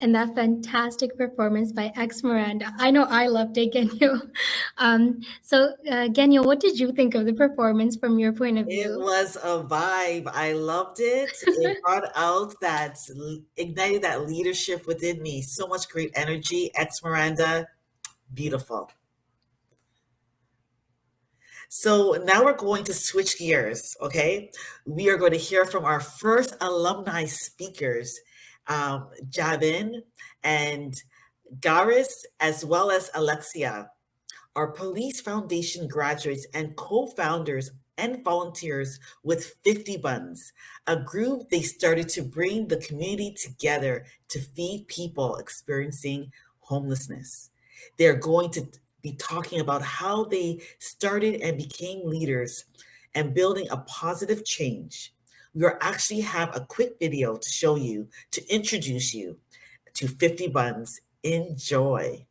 and that fantastic performance by ex Miranda. I know I loved it, Genyo. Genyo, what did you think of the performance from your point of It view? was a vibe. I loved it. It brought out ignited that leadership within me. So much great energy. Ex Miranda, beautiful. So now we're going to switch gears, okay? We are going to hear from our first alumni speakers, Javin and Garis, as well as Alexia, our Police Foundation graduates and co-founders and volunteers with 50 Buns, a group they started to bring the community together to feed people experiencing homelessness. They're going to be talking about how they started and became leaders and building a positive change. We will actually have a quick video to show you, to introduce you to 50 Buns. Enjoy.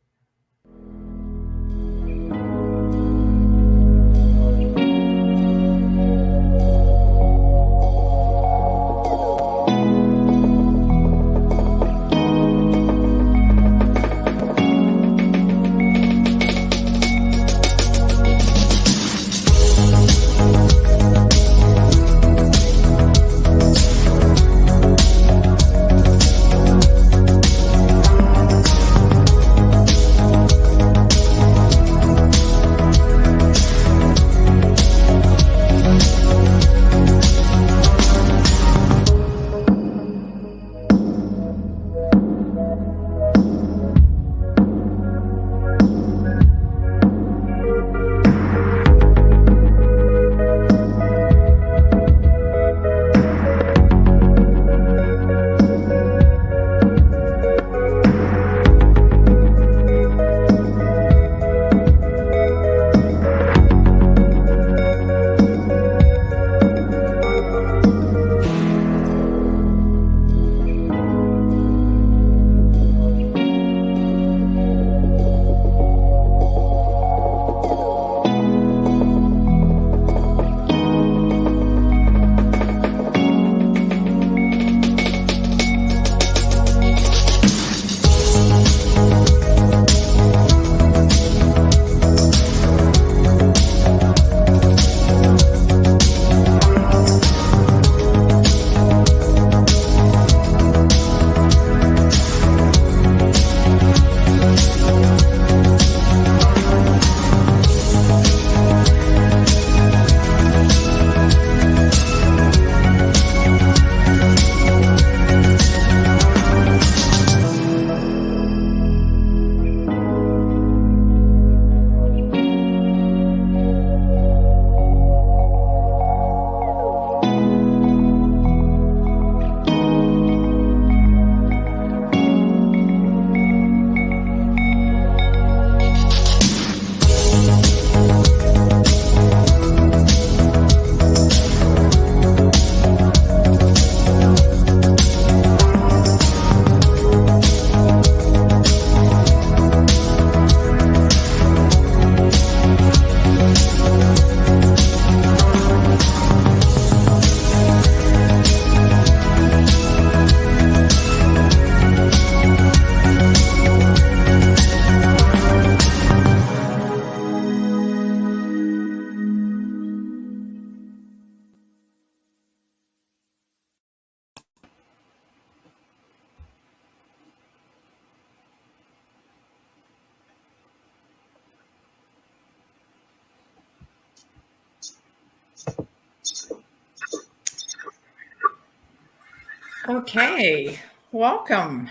Okay, welcome.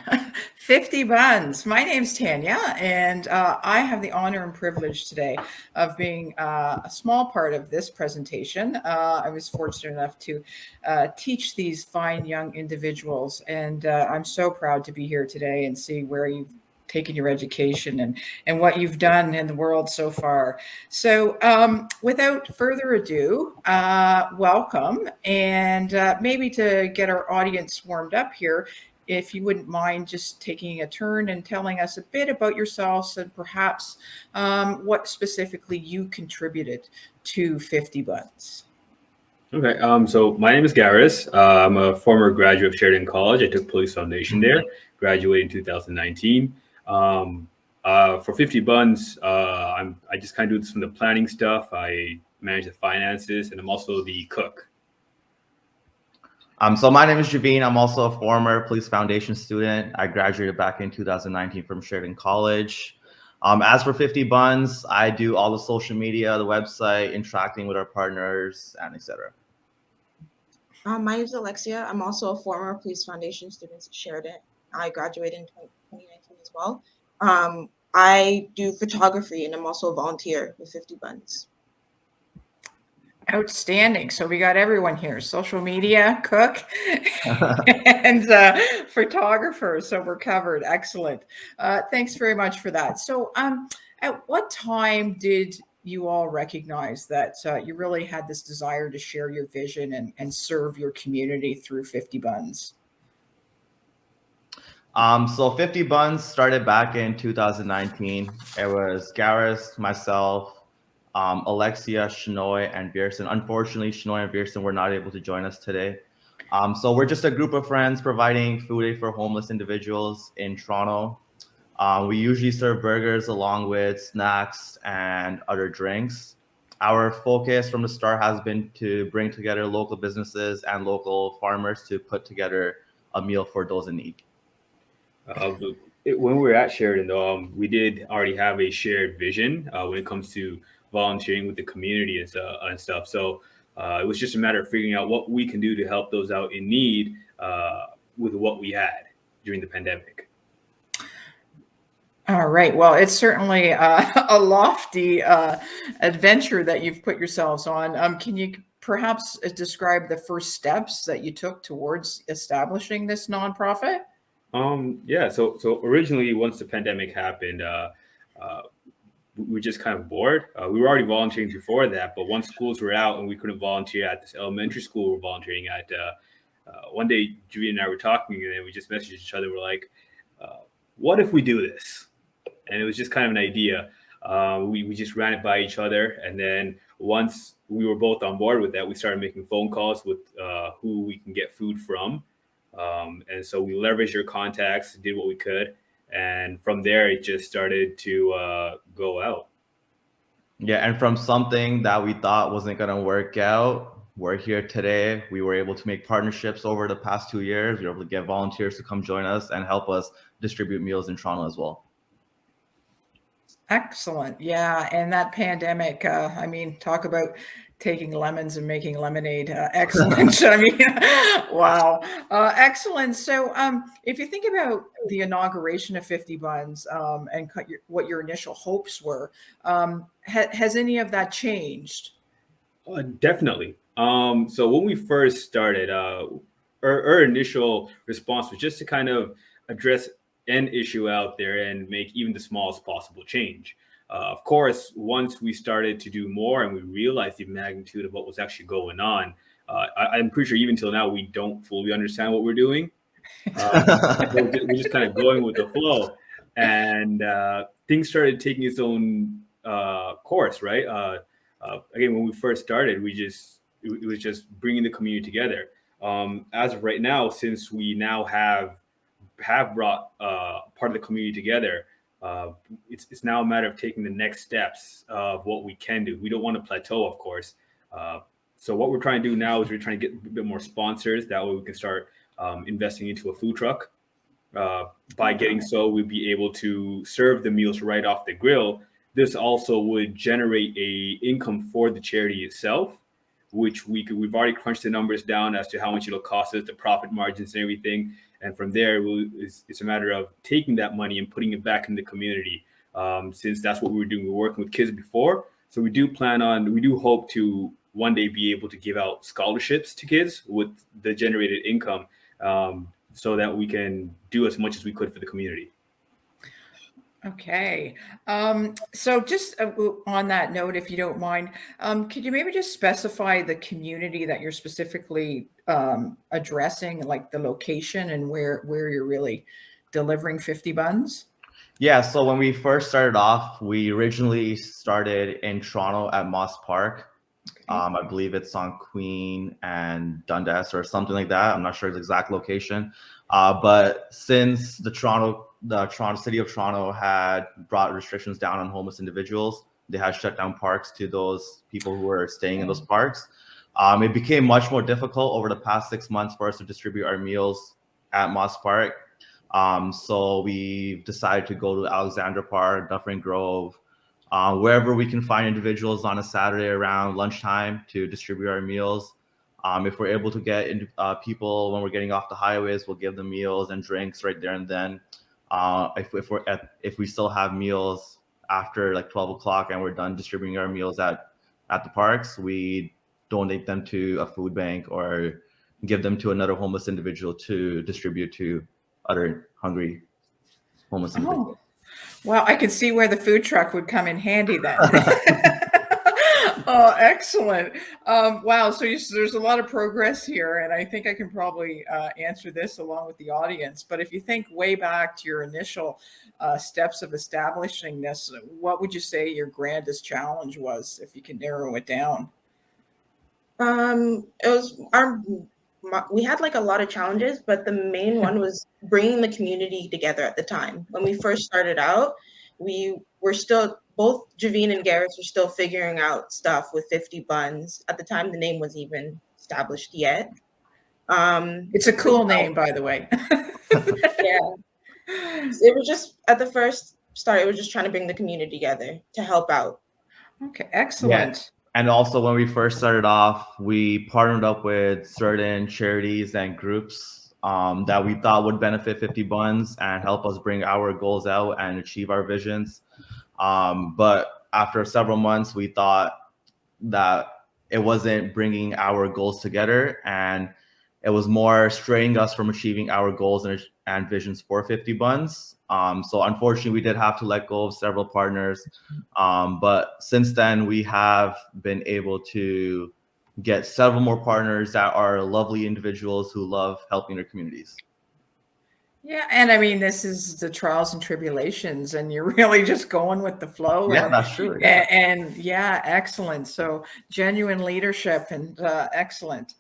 50 Buns. My name's Tanya, and I have the honor and privilege today of being a small part of this presentation. I was fortunate enough to teach these fine young individuals, and I'm so proud to be here today and see where you've taken your education and what you've done in the world so far. So without further ado, welcome. And maybe to get our audience warmed up here, if you wouldn't mind just taking a turn and telling us a bit about yourselves and perhaps what specifically you contributed to 50 Buns. Okay, so my name is Garis. I'm a former graduate of Sheridan College. I took Police Foundation there. graduated in 2019. For 50 Buns, I just kind of do some of the planning stuff. I manage the finances, and I'm also the cook. So my name is Javine. I'm also a former Police Foundation student. I graduated back in 2019 from Sheridan College. As for 50 Buns, I do all the social media, the website, interacting with our partners, and etc. My name is Alexia. I'm also a former Police Foundation student at Sheridan. I graduated in 2019 as well. I do photography, and I'm also a volunteer with 50 Buns. Outstanding. So we got everyone here: social media, cook, and photographer. So we're covered. Excellent. Thanks very much for that. So at what time did you all recognize that you really had this desire to share your vision and serve your community through 50 Buns? So 50 Buns started back in 2019. It was Gareth, myself, Alexia, Shinoy, and Beerson. Unfortunately, Shinoy and Beerson were not able to join us today. So we're just a group of friends providing food aid for homeless individuals in Toronto. We usually serve burgers along with snacks and other drinks. Our focus from the start has been to bring together local businesses and local farmers to put together a meal for those in need. When we were at Sheridan, though, we did already have a shared vision when it comes to volunteering with the community and stuff. So it was just a matter of figuring out what we can do to help those out in need with what we had during the pandemic. All right. Well, it's certainly a lofty adventure that you've put yourselves on. Can you perhaps describe the first steps that you took towards establishing this nonprofit? Yeah. So originally, once the pandemic happened, we were just kind of bored. We were already volunteering before that, but once schools were out and we couldn't volunteer at this elementary school we were volunteering at, one day Julie and I were talking, and then we just messaged each other. We're like, what if we do this? And it was just kind of an idea. We just ran it by each other. And then once we were both on board with that, we started making phone calls with who we can get food from. And so we leveraged your contacts, did what we could. And from there, it just started to go out. Yeah, and from something that we thought wasn't going to work out, we're here today. We were able to make partnerships over the past 2 years. We were able to get volunteers to come join us and help us distribute meals in Toronto as well. Excellent. Yeah. And that pandemic, I mean, talk about taking lemons and making lemonade. Excellent. I mean, wow. Excellent. So if you think about the inauguration of 50 Buns and what your initial hopes were, has any of that changed? Definitely. So when we first started, our initial response was just to kind of address an issue out there and make even the smallest possible change. Of course, once we started to do more and we realized the magnitude of what was actually going on, I'm pretty sure even till now, we don't fully understand what we're doing. We're just kind of going with the flow. And things started taking its own course, right? Again, when we first started, it was just bringing the community together. As of right now, since we now have brought part of the community together, it's now a matter of taking the next steps of what we can do. We don't want to plateau, of course. So what we're trying to do now is we're trying to get a bit more sponsors. That way we can start investing into a food truck. By getting so, we'd be able to serve the meals right off the grill. This also would generate a income for the charity itself, which we've already crunched the numbers down as to how much it'll cost us, the profit margins and everything. And from there, it's a matter of taking that money and putting it back in the community, since that's what we were doing. We were working with kids before. So we do hope to one day be able to give out scholarships to kids with the generated income, so that we can do as much as we could for the community. Okay. So just on that note, if you don't mind, could you maybe just specify the community that you're specifically addressing, like the location and where you're really delivering 50 Buns? Yeah, so when we first started off, we originally started in Toronto at Moss Park. I believe it's on Queen and Dundas or something like that. I'm not sure the exact location. But since the city of Toronto had brought restrictions down on homeless individuals, they had shut down parks to those people who were staying in those parks. It became much more difficult over the past 6 months for us to distribute our meals at Moss Park. So we decided to go to Alexandra Park, Dufferin Grove, wherever we can find individuals on a Saturday around lunchtime to distribute our meals. If we're able to get people when we're getting off the highways, we'll give them meals and drinks right there and then. If we still have meals after like 12 o'clock and we're done distributing our meals at the parks, we donate them to a food bank or give them to another homeless individual to distribute to other hungry homeless individuals. Well, I could see where the food truck would come in handy then. Oh, excellent. Wow. So there's a lot of progress here, and I think I can probably answer this along with the audience. But if you think way back to your initial steps of establishing this, what would you say your grandest challenge was, if you can narrow it down? It was we had like a lot of challenges, but the main one was bringing the community together at the time. When we first started out, we were still, both Javine and Gareth were still figuring out stuff with 50 Buns. At the time, the name wasn't even established yet. It's a cool name, by the way. Yeah. It was just, at the first start, it was just trying to bring the community together to help out. Okay, excellent. Yeah. And also when we first started off, we partnered up with certain charities and groups that we thought would benefit 50 Buns and help us bring our goals out and achieve our visions. But after several months, we thought that it wasn't bringing our goals together, and it was more straying us from achieving our goals and visions for 50 Buns. So unfortunately, we did have to let go of several partners. But since then, we have been able to get several more partners that are lovely individuals who love helping their communities. Yeah, and I mean, this is the trials and tribulations, and you're really just going with the flow. Yeah, and, that's true. Yeah. And yeah, excellent. So genuine leadership and excellent.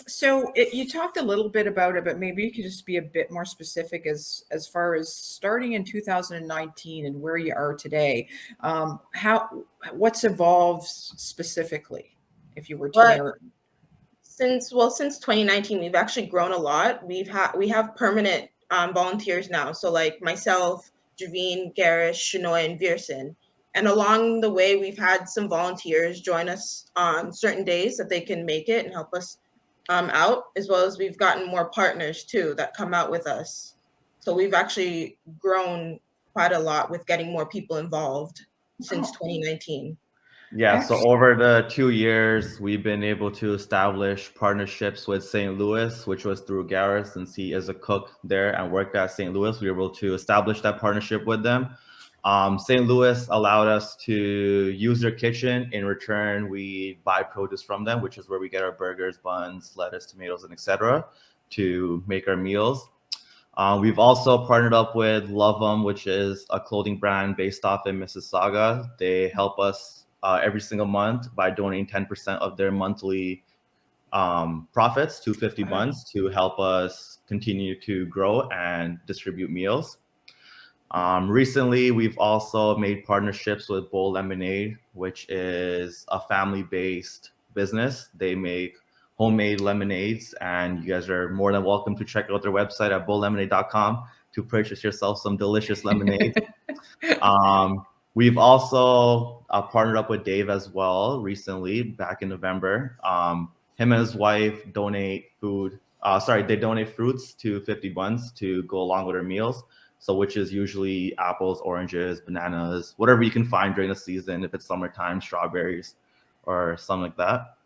So you talked a little bit about it, but maybe you could just be a bit more specific as far as starting in 2019 and where you are today. What's evolved specifically, if you were to narrow? Since 2019, we've actually grown a lot. We have permanent volunteers now. So like myself, Javine, Garish, Shinoy, and Virson. And along the way, we've had some volunteers join us on certain days that they can make it and help us out, as well as we've gotten more partners too that come out with us. So we've actually grown quite a lot with getting more people involved since 2019. Yeah, so over the 2 years, we've been able to establish partnerships with St. Louis, which was through Gareth, since he is a cook there and worked at St. Louis. We were able to establish that partnership with them. St. Louis allowed us to use their kitchen. In return, we buy produce from them, which is where we get our burgers, buns, lettuce, tomatoes, and etc. to make our meals. We've also partnered up with Love 'em, which is a clothing brand based off in Mississauga. They help us every single month by donating 10% of their monthly profits to 50 Buns to help us continue to grow and distribute meals. Recently, we've also made partnerships with Bowl Lemonade, which is a family-based business. They make homemade lemonades, and you guys are more than welcome to check out their website at bowllemonade.com to purchase yourself some delicious lemonade. We've also partnered up with Dave as well recently, back in November. Him and his wife donate food. They donate fruits to 50 Buns to go along with their meals. So which is usually apples, oranges, bananas, whatever you can find during the season, if it's summertime, strawberries or something like that.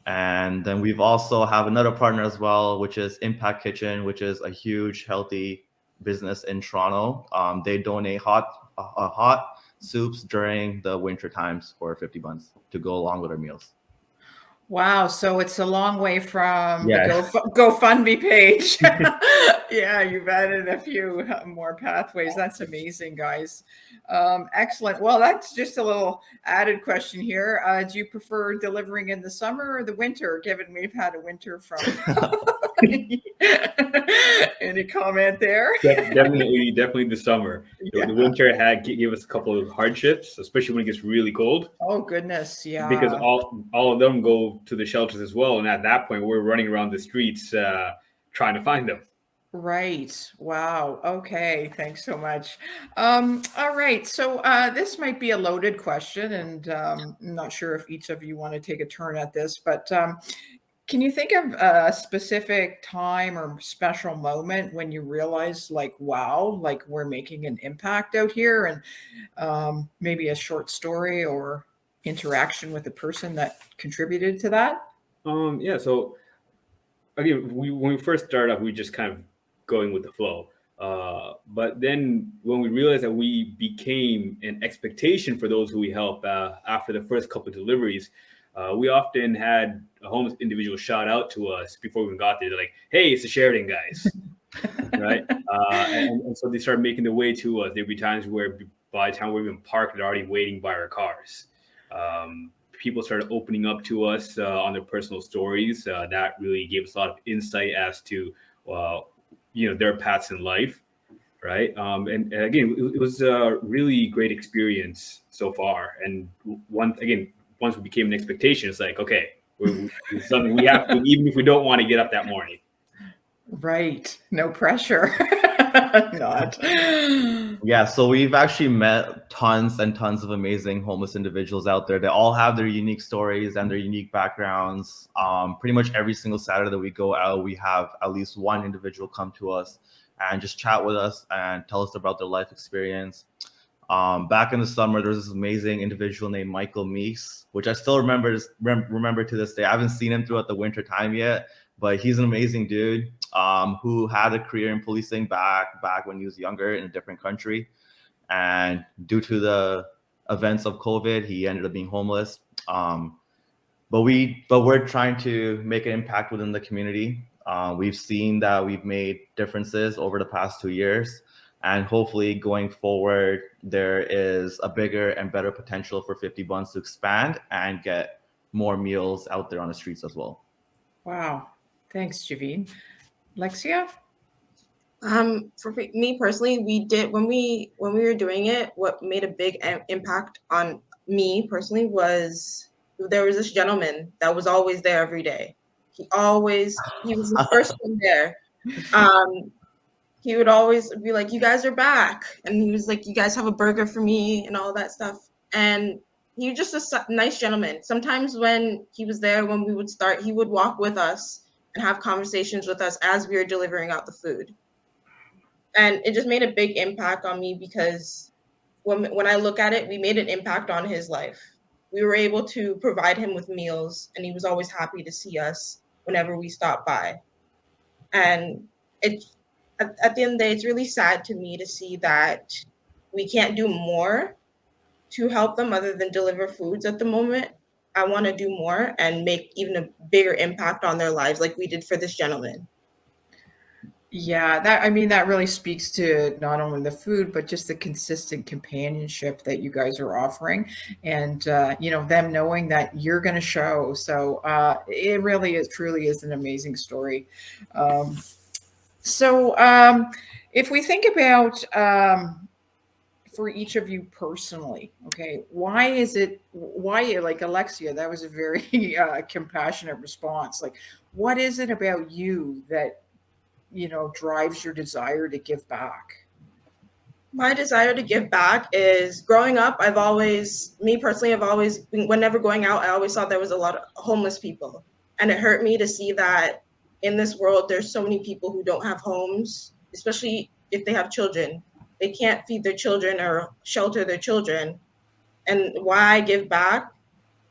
And then we've also have another partner as well, which is Impact Kitchen, which is a huge, healthy business in Toronto. They donate hot soups during the winter times for 50 Buns to go along with our meals. Wow, so it's a long way from the Yeah. GoFundMe page. Yeah, you've added a few more pathways. That's amazing, guys. Excellent. Well, that's just a little added question here. Do you prefer delivering in the summer or the winter, given we've had a winter from any comment there? Definitely the summer. The Yeah. winter gave us a couple of hardships, especially when it gets really cold, Oh, goodness. because Yeah. all of them go to the shelters as well. And at that point, we're running around the streets trying to find them. Right. Wow. Okay. Thanks so much. All right. So this might be a loaded question, and I'm not sure if each of you want to take a turn at this, but can you think of a specific time or special moment when you realize, like, wow, like we're making an impact out here, and maybe a short story or interaction with a person that contributed to that? Yeah. So again, when we first started off, we just kind of going with the flow. But then when we realized that we became an expectation for those who we help after the first couple of deliveries, we often had a homeless individual shout out to us before we even got there. They're like, "Hey, it's the Sheridan guys," right? And so they started making their way to us. There'd be times where by the time we're even parked, they're already waiting by our cars. People started opening up to us on their personal stories. That really gave us a lot of insight as to their paths in life, right? And again, it was a really great experience so far. And once we became an expectation, it's like, okay, it's something we have to, even if we don't want to get up that morning. Right. No pressure. Not. Yeah, so we've actually met tons and tons of amazing homeless individuals out there. They all have their unique stories and their unique backgrounds. Pretty much every single Saturday that we go out, we have at least one individual come to us and just chat with us and tell us about their life experience. Back in the summer, there was this amazing individual named Michael Meeks, which I still remember to this day. I haven't seen him throughout the winter time yet, but he's an amazing dude who had a career in policing back when he was younger in a different country. And due to the events of COVID, he ended up being homeless. But we're trying to make an impact within the community. We've seen that we've made differences over the past 2 years. And hopefully going forward, there is a bigger and better potential for 50 Buns to expand and get more meals out there on the streets as well. Wow. Thanks, Javine. Lexia? For me personally, we did when we were doing it, what made a big impact on me personally was there was this gentleman that was always there every day. He was the first one there. He would always be like, "You guys are back," and he was like, "You guys have a burger for me," and all that stuff. And he was just a nice gentleman. Sometimes when he was there, when we would start, he would walk with us and have conversations with us as we were delivering out the food. And it just made a big impact on me because when I look at it, we made an impact on his life. We were able to provide him with meals, and he was always happy to see us whenever we stopped by. And at the end of the day, it's really sad to me to see that we can't do more to help them other than deliver foods at the moment. I want to do more and make even a bigger impact on their lives like we did for this gentleman. Yeah, that really speaks to not only the food, but just the consistent companionship that you guys are offering, and them knowing that you're going to show. So it really truly is an amazing story. So if we think about for each of you personally, okay, why like Alexia, that was a very compassionate response. Like, what is it about you that drives your desire to give back? My desire to give back is growing up. I've always been, whenever going out, I always thought there was a lot of homeless people. And it hurt me to see that in this world, there's so many people who don't have homes, especially if they have children. They can't feed their children or shelter their children. And why I give back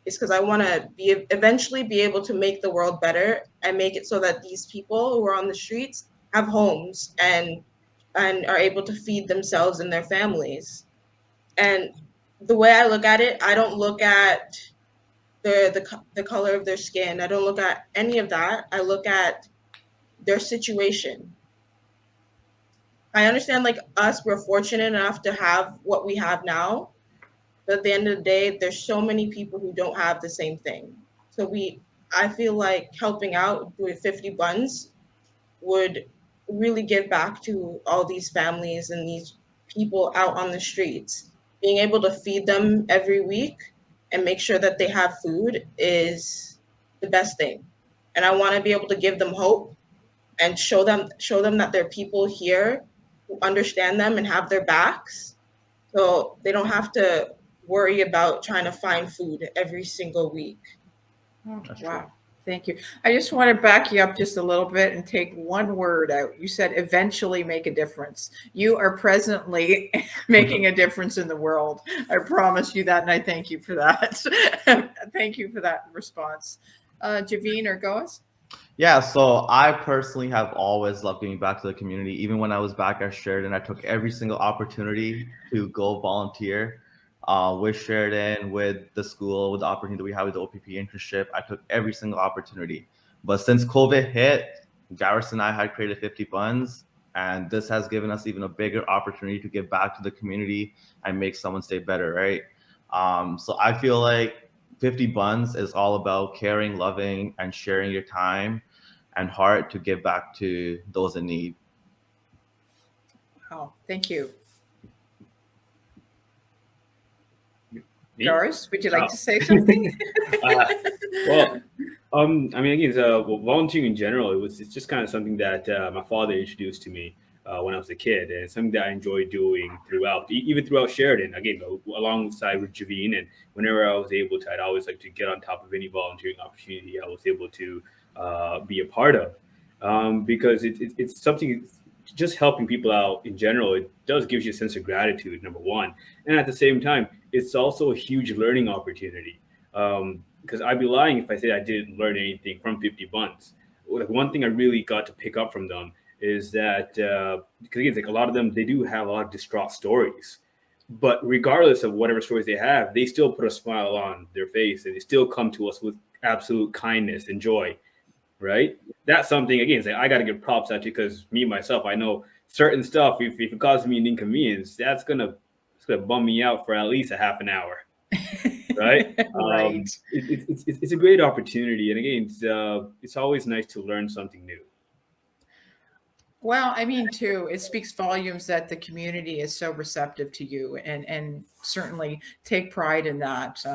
is because I want to eventually be able to make the world better and make it so that these people who are on the streets have homes and are able to feed themselves and their families. And the way I look at it, I don't look at the color of their skin. I don't look at any of that. I look at their situation. I understand, like us, we're fortunate enough to have what we have now, but at the end of the day, there's so many people who don't have the same thing. So I feel like helping out with 50 Buns would really give back to all these families and these people out on the streets. Being able to feed them every week and make sure that they have food is the best thing. And I want to be able to give them hope and show them that there are people here who understand them and have their backs, so they don't have to worry about trying to find food every single week. Oh, That's wow. true. Thank you. I just want to back you up just a little bit and take one word out. You said eventually make a difference. You are presently making a difference in the world. I promise you that, and I thank you for that. Thank you for that response. Javine or Goas? Yeah, so I personally have always loved giving back to the community. Even when I was back at Sheridan, I took every single opportunity to go volunteer with Sheridan, with the school, with the opportunity that we have with the OPP internship. I took every single opportunity. But since COVID hit, Garrison and I had created 50 Buns, and this has given us even a bigger opportunity to give back to the community and make someone's day better, right? So I feel like 50 Buns is all about caring, loving, and sharing your time and heart to give back to those in need. Oh, thank you. Me? Doris, would you like Oh. to say something? Well, I mean, again, volunteering in general, it's just kind of something that my father introduced to me when I was a kid, and it's something that I enjoy doing throughout, even throughout Sheridan. Again, alongside with Javine, and whenever I was able to, I'd always like to get on top of any volunteering opportunity I was able to be a part of, because it's something. Just helping people out in general, it does give you a sense of gratitude, number one, and at the same time, it's also a huge learning opportunity. Because I'd be lying if I said I didn't learn anything from 50 Buns. Like, one thing I really got to pick up from them is that because again, it's like a lot of them, they do have a lot of distraught stories, but regardless of whatever stories they have, they still put a smile on their face and they still come to us with absolute kindness and joy. Right? That's something, again, it's like I got to give props at you, because me myself, I know certain stuff. If it causes me an inconvenience, it's gonna bum me out for at least a half an hour. Right? Right. It's a great opportunity, and again, it's always nice to learn something new. Well, I mean, too, it speaks volumes that the community is so receptive to you, and certainly take pride in that.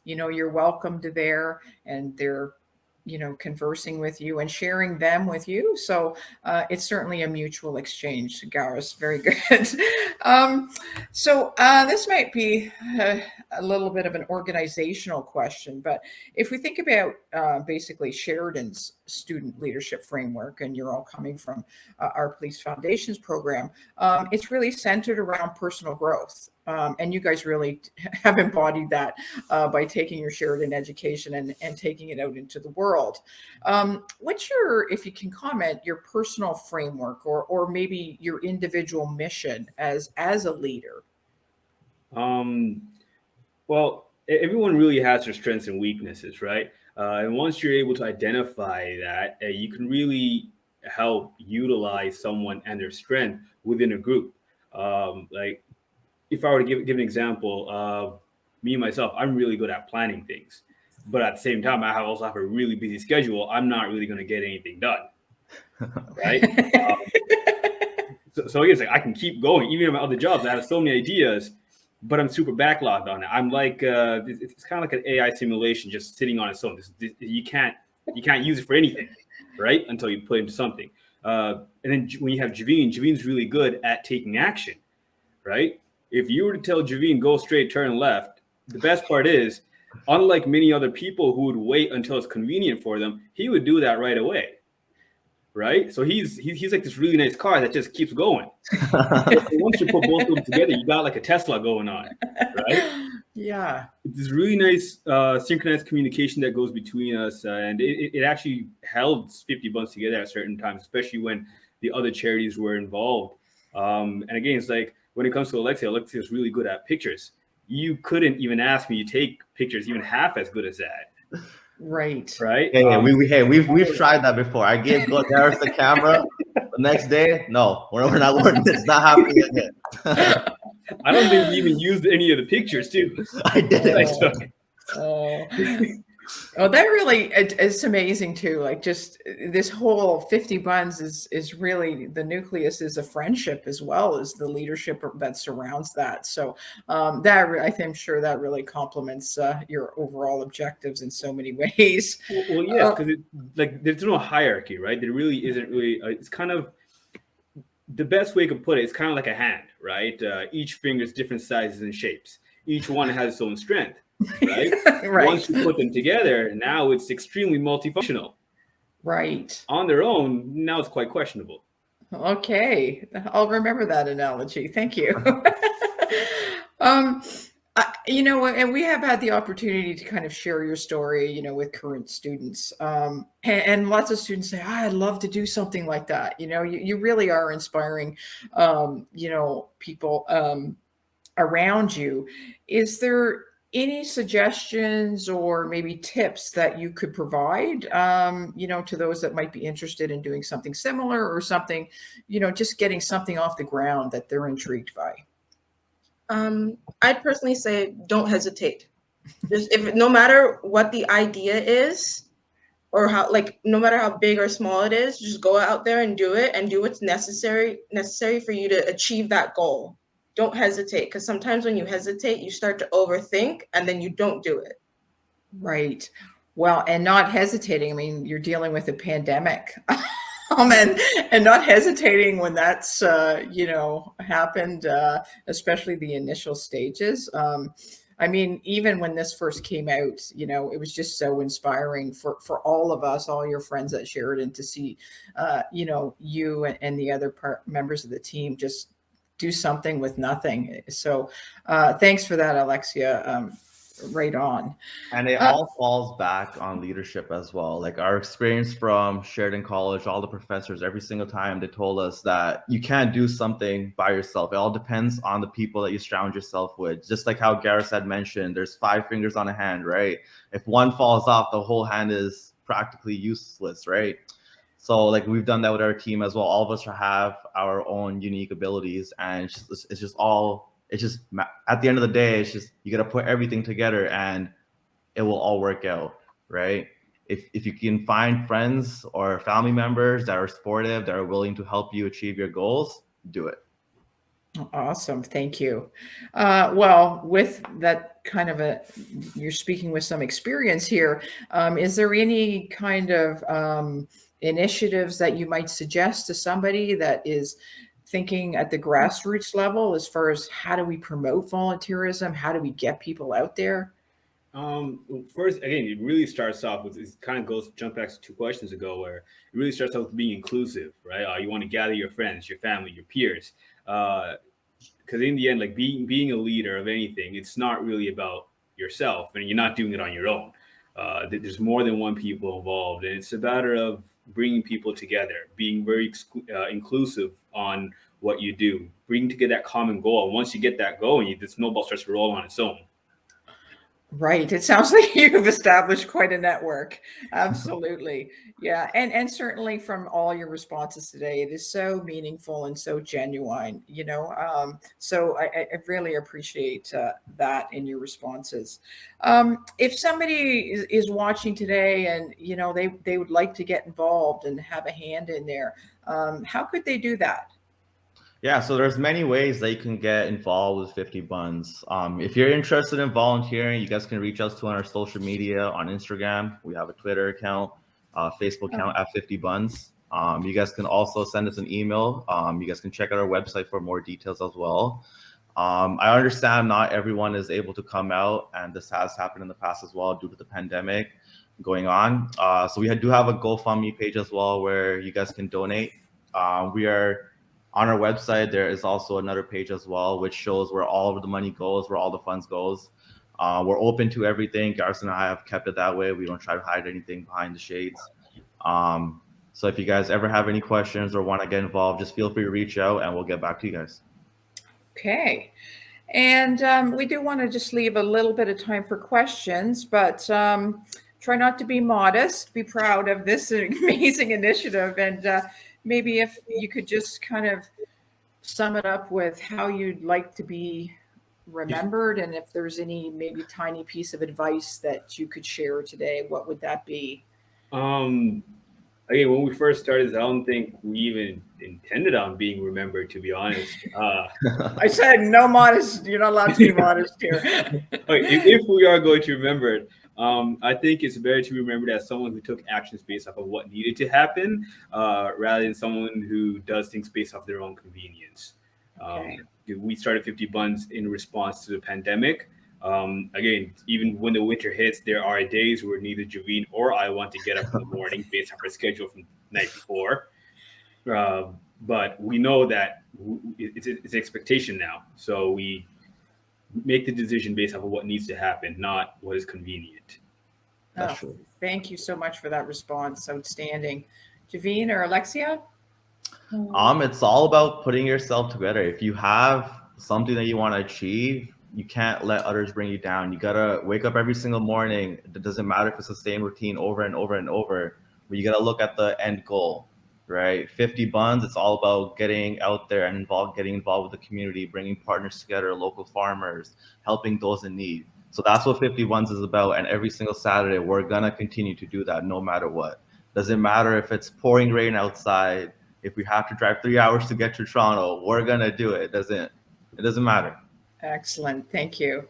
You're welcomed there, and they're conversing with you and sharing them with you. So it's certainly a mutual exchange, Garris. Very good. So this might be a little bit of an organizational question, but if we think about basically Sheridan's student leadership framework, and you're all coming from our Police Foundations program, it's really centered around personal growth. And you guys really have embodied that by taking your Sheridan education and taking it out into the world. What's your, if you can comment, your personal framework or maybe your individual mission as a leader? Well, everyone really has their strengths and weaknesses, right? And once you're able to identify that, you can really help utilize someone and their strength within a group. Like, if I were to give an example, me myself, I'm really good at planning things, but at the same time, I also have a really busy schedule. I'm not really going to get anything done, right? So I guess, like, I can keep going, even in my other jobs. I have so many ideas, but I'm super backlogged on it. I'm like, it's kind of like an AI simulation just sitting on its own. You can't use it for anything, right? Until you put it into something. And then when you have Javine's really good at taking action, right? If you were to tell Javine, go straight, turn left, the best part is, unlike many other people who would wait until it's convenient for them, he would do that right away, right? So he's like this really nice car that just keeps going. Once you put both of them together, you got like a Tesla going on, right? Yeah. It's this really nice synchronized communication that goes between us, and it actually held 50 Buns together at certain times, especially when the other charities were involved. And again, it's like, when it comes to Alexia is really good at pictures. You couldn't even ask me to take pictures even half as good as that. Right. right? Hey, we've tried that before. I gave Gareth the camera. The next day, no, we're not working. It's not happening again. I don't think we even used any of the pictures too. I did I it. took. Oh, that really it's amazing too. Like just this whole 50 Buns is really the nucleus is a friendship as well as the leadership that surrounds that. So I'm sure that really complements your overall objectives in so many ways. Well, yes, because like there's no hierarchy, right? There really isn't really. It's kind of the best way to put it. It's kind of like a hand, right? Each finger is different sizes and shapes. Each one has its own strength, right? Right. Once you put them together, now it's extremely multifunctional. Right. On their own, now it's quite questionable. Okay, I'll remember that analogy. Thank you. And we have had the opportunity to kind of share your story, with current students. And lots of students say, I'd love to do something like that. You really are inspiring, people around you. Is there any suggestions or maybe tips that you could provide, to those that might be interested in doing something similar or something, just getting something off the ground that they're intrigued by? I'd personally say don't hesitate. No matter what the idea is, or no matter how big or small it is, just go out there and do it, and do what's necessary for you to achieve that goal. Don't hesitate, because sometimes when you hesitate, you start to overthink and then you don't do it. Right. Well, and not hesitating. I mean, you're dealing with a pandemic. And not hesitating when that's happened, especially the initial stages. I mean, even when this first came out, it was just so inspiring for all of us, all your friends at Sheridan, to see, you and the other members of the team just do something with nothing. So thanks for that, Alexia. Right on. And it all falls back on leadership as well. Like our experience from Sheridan College, all the professors, every single time they told us that you can't do something by yourself. It all depends on the people that you surround yourself with. Just like how Gareth had mentioned, there's 5 fingers on a hand, right? If one falls off, the whole hand is practically useless, right? So like we've done that with our team as well. All of us have our own unique abilities, and it's just at the end of the day, it's just you got to put everything together and it will all work out, right? If you can find friends or family members that are supportive, that are willing to help you achieve your goals, do it. Awesome. Thank you. Well, with that kind of you're speaking with some experience here. Is there any kind of initiatives that you might suggest to somebody that is thinking at the grassroots level, as far as how do we promote volunteerism? How do we get people out there? First, again, it really starts off with, it kind of jump back to 2 questions ago, where it really starts off with being inclusive, right? You want to gather your friends, your family, your peers. Because in the end, like being a leader of anything, it's not really about yourself, and you're not doing it on your own. There's more than one people involved, and it's a matter of bringing people together, being very inclusive on what you do, bringing together that common goal. And once you get that going, the snowball starts to roll on its own. Right. It sounds like you've established quite a network. Absolutely. Yeah. And certainly from all your responses today, it is so meaningful and so genuine, so I really appreciate that in your responses. If somebody is watching today and, they would like to get involved and have a hand in there, how could they do that? Yeah, so there's many ways that you can get involved with 50 Buns. If you're interested in volunteering, you guys can reach us on our social media on Instagram. We have a Twitter account, Facebook account at 50 Buns. You guys can also send us an email. You guys can check out our website for more details as well. I understand not everyone is able to come out, and this has happened in the past as well due to the pandemic going on. So we do have a GoFundMe page as well where you guys can donate. We are on our website. There is also another page as well, which shows where all of the money goes, where all the funds goes. We're open to everything. Gareth and I have kept it that way. We don't try to hide anything behind the shades. So if you guys ever have any questions or want to get involved, just feel free to reach out and we'll get back to you guys. Okay. And we do want to just leave a little bit of time for questions, but try not to be modest, be proud of this amazing initiative. And maybe if you could just kind of sum it up with how you'd like to be remembered, and if there's any maybe tiny piece of advice that you could share today, what would that be? Again, when we first started, I don't think we even intended on being remembered, to be honest. I said no modest. You're not allowed to be modest here. If we are going to remember it, I think it's better to be remembered as someone who took actions based off of what needed to happen, rather than someone who does things based off their own convenience. Okay. We started 50 Buns in response to the pandemic. Again, even when the winter hits, there are days where neither Javine or I want to get up in the morning based on our schedule from the night before. But we know that it's expectation now. So we make the decision based off of what needs to happen, not what is convenient. That's true. Thank you so much for that response. Outstanding. Javine or Alexia? It's all about putting yourself together. If you have something that you want to achieve, you can't let others bring you down. You gotta wake up every single morning. It doesn't matter if it's the same routine over and over and over, but you gotta look at the end goal, right? 50 Buns, it's all about getting out there and getting involved with the community, bringing partners together, local farmers, helping those in need. So that's what 50 Buns is about. And every single Saturday, we're gonna continue to do that no matter what. Doesn't matter if it's pouring rain outside. If we have to drive 3 hours to get to Toronto, we're gonna do it. It doesn't matter. Excellent. Thank you.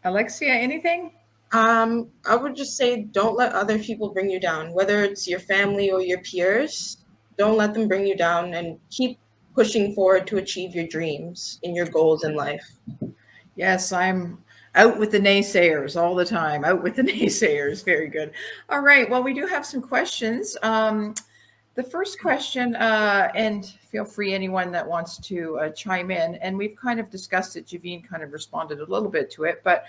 Alexia, anything? I would just say don't let other people bring you down, whether it's your family or your peers. Don't let them bring you down, and keep pushing forward to achieve your dreams and your goals in life. Yes, I'm out with the naysayers all the time. Out with the naysayers. Very good. All right. Well, we do have some questions. The first question, and feel free anyone that wants to chime in, and we've kind of discussed it. Javine kind of responded a little bit to it, but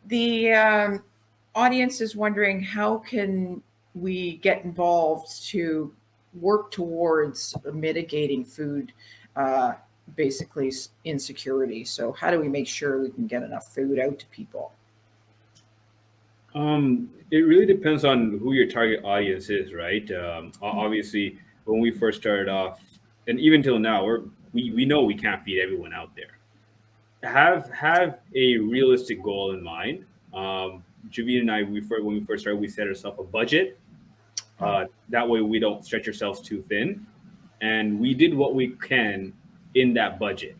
the audience is wondering, how can we get involved to work towards mitigating food, basically insecurity? So how do we make sure we can get enough food out to people? It really depends on who your target audience is, right? Obviously, when we first started off, and even till now, we know we can't feed everyone out there. Have a realistic goal in mind. Javine and I, when we first started, we set ourselves a budget. That way, we don't stretch ourselves too thin, and we did what we can in that budget,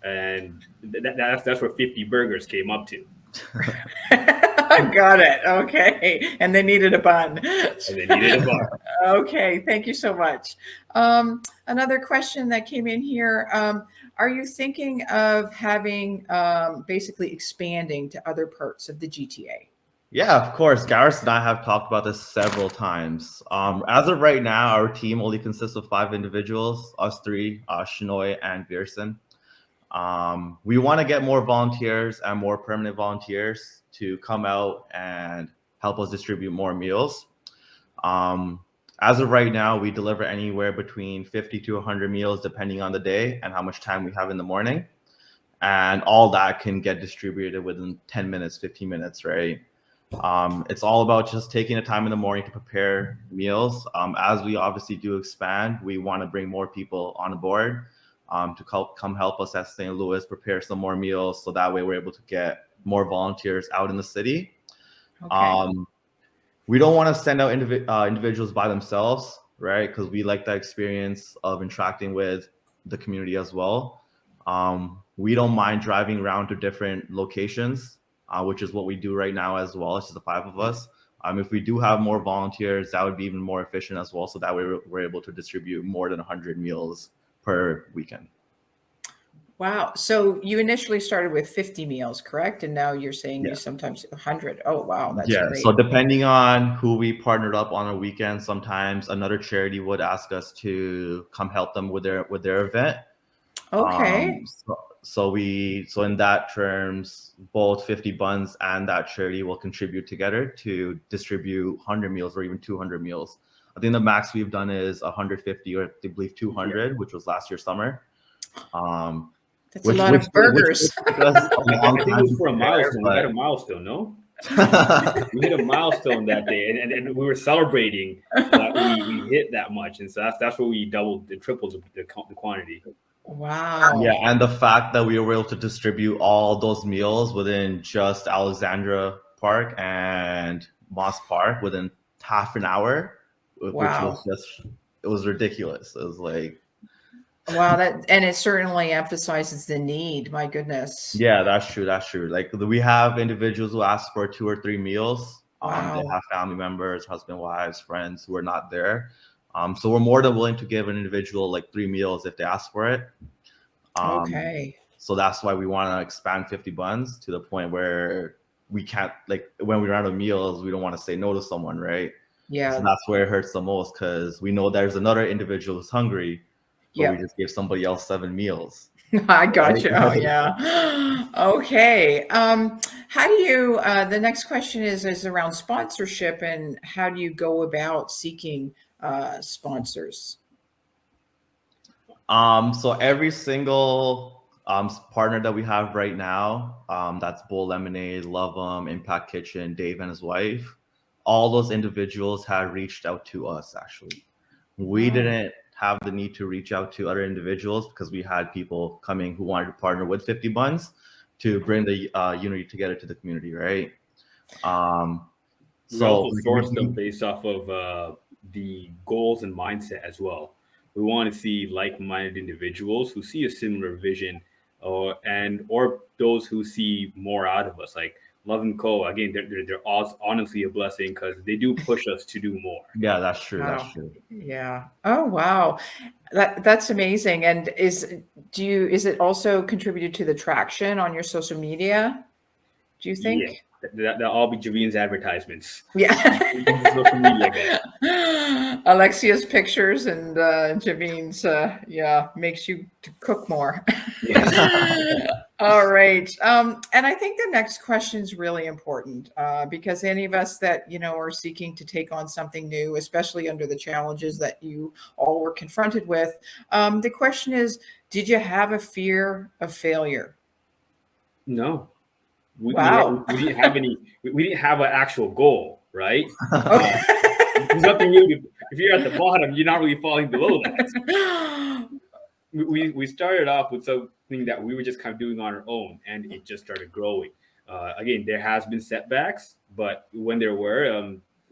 and that's where 50 burgers came up to. Got it. Okay. And they needed a bun. Okay. Thank you so much. Another question that came in here. Are you thinking of having basically expanding to other parts of the GTA? Yeah, of course. Gareth and I have talked about this several times. As of right now, our team only consists of 5 individuals, us 3, Shinoy and Pearson. We want to get more volunteers and more permanent volunteers to come out and help us distribute more meals. As of right now, we deliver anywhere between 50 to 100 meals, depending on the day and how much time we have in the morning. And all that can get distributed within 10 minutes, 15 minutes, right? It's all about just taking the time in the morning to prepare meals. As we obviously do expand, we want to bring more people on board to come help us at St. Louis prepare some more meals, so that way we're able to get more volunteers out in the city. Okay. We don't want to send out individuals by themselves, right? Because we like that experience of interacting with the community as well. We don't mind driving around to different locations, which is what we do right now as well. It's just the 5 of us. If we do have more volunteers, that would be even more efficient as well. So that way we're able to distribute more than 100 meals per weekend. Wow. So you initially started with 50 meals, correct? And now you're saying you sometimes 100. Oh, wow. That's great. So depending on who we partnered up on a weekend, sometimes another charity would ask us to come help them with their event. Okay. So in that terms, both 50 Buns and that charity will contribute together to distribute 100 meals or even 200 meals. I think the max we've done is 150 or I believe 200, which was last year summer. That's a lot of burgers. I think it was for a milestone. We had a milestone, no? We hit a milestone that day, and we were celebrating that we hit that much, and so that's where we doubled and tripled the quantity. Wow. Yeah, and the fact that we were able to distribute all those meals within just Alexandra Park and Moss Park within half an hour, which Wow. it was ridiculous. It was like, Wow, and it certainly emphasizes the need. My goodness. yeah, that's true. That's true. Like we have individuals who ask for 2 or 3 meals. They Wow. have family members, husband, wives, friends who are not there. So we're more than willing to give an individual like 3 meals if they ask for it. Okay. So that's why we want to expand 50 buns to the point where we can't, like when we run out of meals, we don't want to say no to someone, right? Yeah. So that's where it hurts the most, because we know there's another individual who's hungry, but Yeah. we just gave somebody else 7 meals. I got Right? you. Oh, yeah. Okay. How do you, the next question is around sponsorship, and how do you go about seeking sponsors? So every single partner that we have right now, that's Bowl Lemonade, Love 'em, Impact Kitchen, Dave and his wife, all those individuals had reached out to us. Actually, we Wow. didn't have the need to reach out to other individuals because we had people coming who wanted to partner with 50 Buns to bring the unity together to the community, right? We So also sourced them based off of the goals and mindset as well. We want to see like-minded individuals who see a similar vision, or those who see more out of us. Like Love and Co. Again, they're honestly a blessing because they do push us to do more. yeah, that's true. Wow. That's true. Yeah. Oh, wow. That's amazing. And is it also contributed to the traction on your social media, do you think? Yeah, that'll all be Javine's advertisements. Yeah. Social media guy. Alexia's pictures and Javine's, yeah, makes you to cook more. All right. And I think the next question is really important because any of us that, are seeking to take on something new, especially under the challenges that you all were confronted with, the question is, did you have a fear of failure? No. Wow. We didn't have any. We didn't have an actual goal, right? Okay. There's nothing really. If you're at the bottom, you're not really falling below that. We started off with something that we were just kind of doing on our own, and it just started growing. Again, there has been setbacks, but when there were,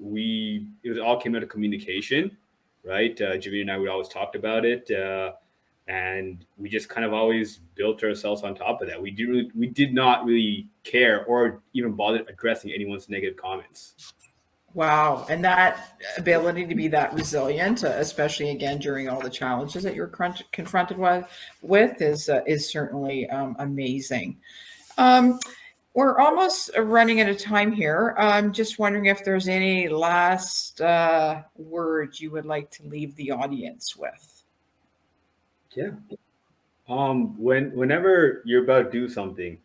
it all came out of communication, right? Javine and I would always talked about it. And we just kind of always built ourselves on top of that. We did not really care or even bother addressing anyone's negative comments. Wow. And that ability to be that resilient, especially again during all the challenges that you're confronted with is certainly amazing. We're almost running out of time here. I'm just wondering if there's any last words you would like to leave the audience with. Yeah. Whenever you're about to do something,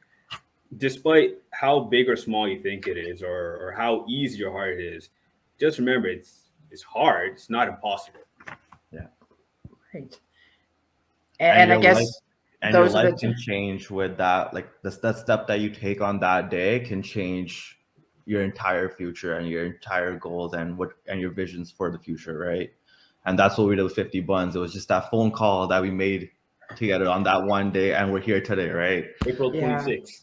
despite how big or small you think it is, or how easy or hard it is, just remember it's hard. It's not impossible. Yeah. Right. And I guess your life can change with that. Like that step that you take on that day can change your entire future and your entire goals and your visions for the future, right? And that's what we did with 50 Buns. It was just that phone call that we made together on that one day, and we're here today, right? April 26th.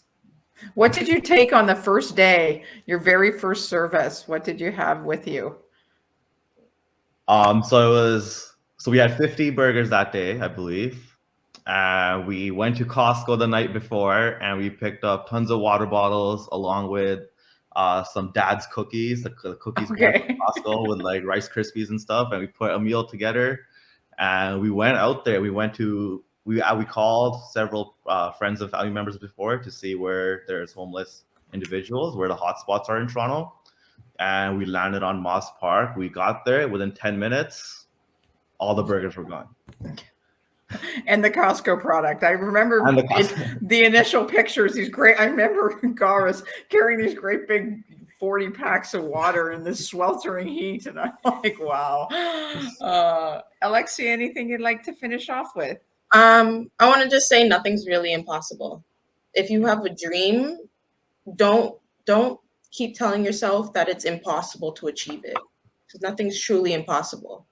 What did you take on the first day, your very first service? What did you have with you? So we had 50 burgers that day, I believe. We went to Costco the night before, and we picked up tons of water bottles along with some dad's cookies, the cookies from Costco with like Rice Krispies and stuff, and we put a meal together, and we went out there. We called several friends and family members before to see where there's homeless individuals, where the hotspots are in Toronto, and we landed on Moss Park. We got there within 10 minutes, all the burgers were gone. And the Costco product. I remember the initial pictures. These great. I remember Gaura's carrying these great big 40 packs of water in this sweltering heat, and I'm like, wow. Alexia, anything you'd like to finish off with? I want to just say nothing's really impossible. If you have a dream, don't keep telling yourself that it's impossible to achieve it. Because nothing's truly impossible.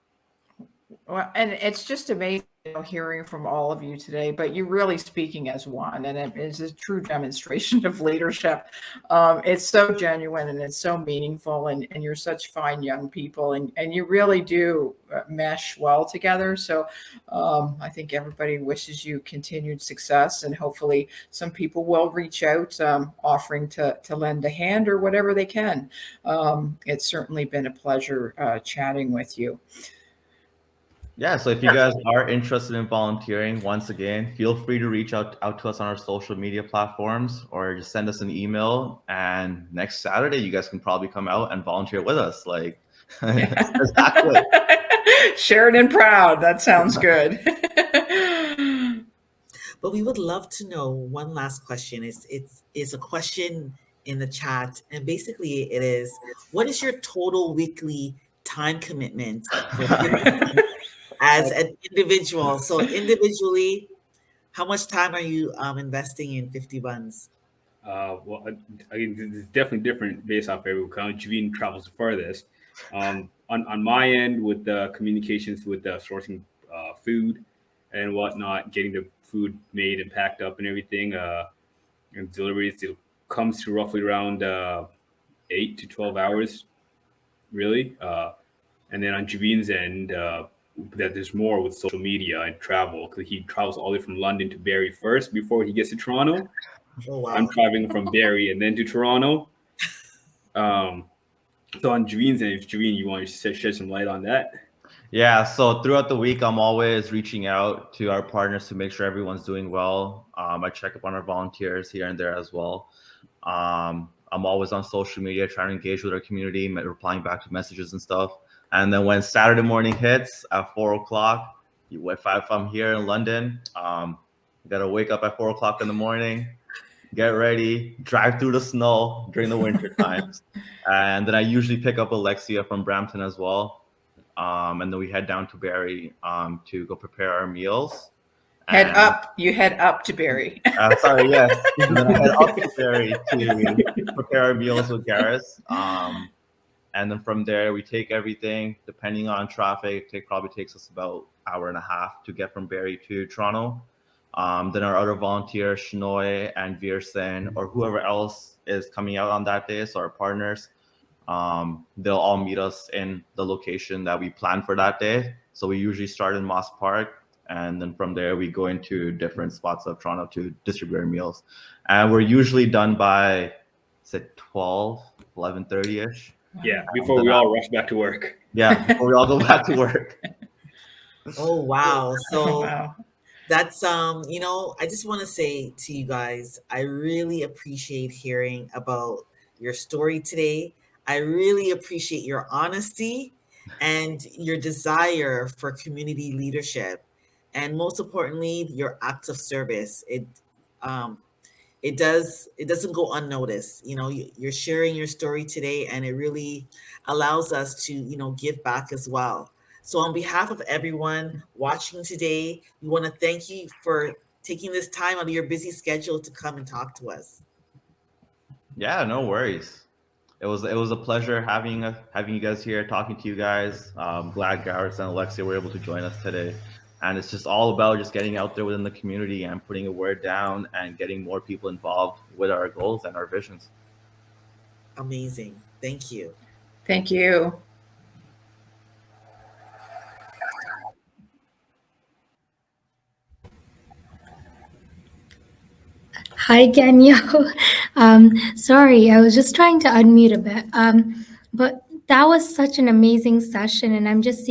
Well, and it's just amazing, hearing from all of you today, but you're really speaking as one, and it is a true demonstration of leadership. It's so genuine and it's so meaningful, and you're such fine young people, and you really do mesh well together. So I think everybody wishes you continued success, and hopefully some people will reach out offering to lend a hand or whatever they can. It's certainly been a pleasure chatting with you. Yeah, so if you guys are interested in volunteering, once again, feel free to reach out to us on our social media platforms, or just send us an email. And next Saturday, you guys can probably come out and volunteer with us. Like, exactly. Sheridan proud. That sounds good. But we would love to know one last question. It's a question in the chat, and basically it is, what is your total weekly time commitment for as an individual? So individually, how much time are you investing in 50 Buns? Well, it's definitely different based off everyone. Javine travels the furthest. On my end, with the communications with sourcing food and whatnot, getting the food made and packed up and everything, and deliveries, it comes to roughly around 8 to 12 hours, really. And then on Javine's end, that there's more with social media and travel, because he travels all the way from London to Barrie first before he gets to Toronto. Oh, wow. I'm traveling from Barrie and then to Toronto. So on Javine's end, if Javine, you want to shed some light on that? Yeah, so throughout the week, I'm always reaching out to our partners to make sure everyone's doing well. I check up on our volunteers here and there as well. I'm always on social media trying to engage with our community, replying back to messages and stuff. And then when Saturday morning hits at 4 o'clock, if I'm here in London, you gotta wake up at 4 o'clock in the morning, get ready, drive through the snow during the winter times. And then I usually pick up Alexia from Brampton as well. And then we head down to Barrie to go prepare our meals. You head up to Barrie. Sorry, yes. And then I head up to Barrie to prepare our meals with Gareth. And then from there, we take everything, depending on traffic, probably takes us about an hour and a half to get from Barrie to Toronto. Then our other volunteers, Shinoy and Virsen, or whoever else is coming out on that day, so our partners, they'll all meet us in the location that we plan for that day. So we usually start in Moss Park, and then from there we go into different spots of Toronto to distribute our meals. And we're usually done by, say, 11:30ish. Yeah, before we all rush back to work. Yeah, before we all go back to work. Oh, wow. So Wow. that's, I just want to say to you guys, I really appreciate hearing about your story today. I really appreciate your honesty and your desire for community leadership. And most importantly, your acts of service. It doesn't go unnoticed. You're sharing your story today, and it really allows us to, give back as well. So on behalf of everyone watching today, we want to thank you for taking this time out of your busy schedule to come and talk to us. Yeah, no worries. It was a pleasure having you guys here, talking to you guys. Glad Gareth and Alexia were able to join us today. And it's just all about just getting out there within the community and putting a word down and getting more people involved with our goals and our visions. Amazing. Thank you. Thank you. Hi, Kenya. Sorry, I was just trying to unmute a bit. But that was such an amazing session, and I'm just